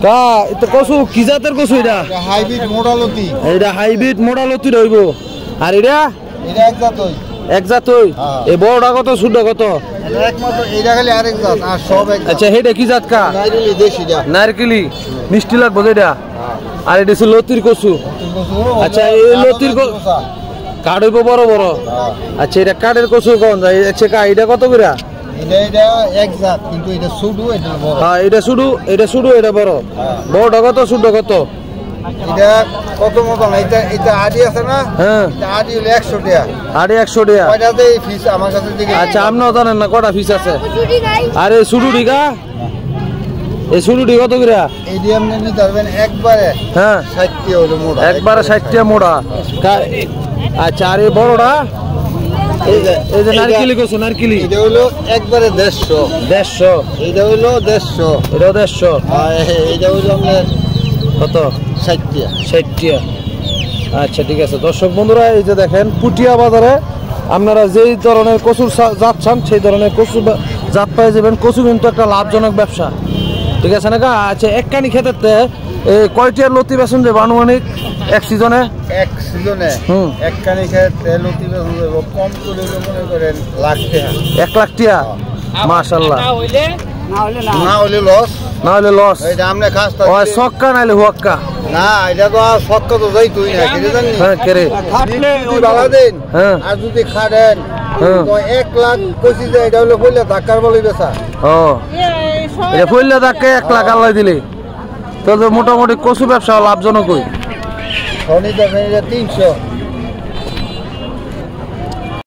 কা এটা কসু কি জাতের কসু এটা হাইব্রিড মোডালতি এটা হাইব্রিড মোডালতি রইব আর এটা এক জাত হই এক জাত হই এই বড়টা কত ছোটটা কত একমাত্র এটা খালি আরেক জাত আর সব এক আচ্ছা এটা কি জাত কা নারকেলি দেশিটা নারকেলি মিষ্টি লাগবে এটা আর এটা হচ্ছে লতির কসু আচ্ছা এই লতির কাঠ হইব বড় বড় আচ্ছা এটা কাঠের কসু কোন যায় আচ্ছা কা এটা কত করে এটা এক জাত কিন্তু এটা ছোট এটা বড় হ্যাঁ এটা ছোট এটা বড় বড়টা কত ছোটটা কত এটা কত মতন এটা এটা আদি আছে না হ্যাঁ এটা আদি হলো 100 টাকা আরে 100 টাকা কয়টাতে ফিস আমার কাছে দিকে আচ্ছা আপনিও জানেন না কটা ফিস আছে আরে সুডুডি কা এই সুডুডি কত করে এই দিয়ে আপনি নিতে পারবেন একবারে হ্যাঁ 60 টাকা হলো মোড়া একবারে 60 টাকা মোড়া আচ্ছা আর এই বড়টা এই যে নারকেলি কসু নারকেলি এটা হলো একবারে 150 এটা হলো 150 এটা 150 আর এটা হলো আপনার কত 60 টাকা 60 টাকা আচ্ছা ঠিক আছে দর্শক বন্ধুরা এই যে দেখেন পুটিয়া বাজারে আপনারা যেই ধরনের কচুর জাত চান সেই ধরনের কচু জাত পেয়ে যাবেন কচু কিন্তু একটা লাভজনক ব্যবসা ঠিক আছে না আচ্ছা একখানি ক্ষেত্রে কয়টিয়ার লতি বেসন যে আনুমানিক এক সিজনে একখানি ক্ষেত্রে লতি বেসন দেব কম করে মনে করেন লাখ টাকা 1 লাখ টাকা মাশাআল্লাহ না হলে লস না হলে লস এটা আমরা খাসতা ওই সক্কা নাইলে হুয়াক্কা না এটা তো সক্কা তো যাই তুই না কেটে জানি হ্যাঁ কেরে আপনি বালা দেন হ্যাঁ আর যদি খাড়েন তো 1 লাখ কইছি যে এটা হলো কইলা ধাক্কার বলি বেচা ও এটা কইলা ধাক্কা 1 লাখ আল্লাহ দিলে তো মোটামুটি কচু ব্যবসা লাভজনক হই শনি দেখেন এটা 300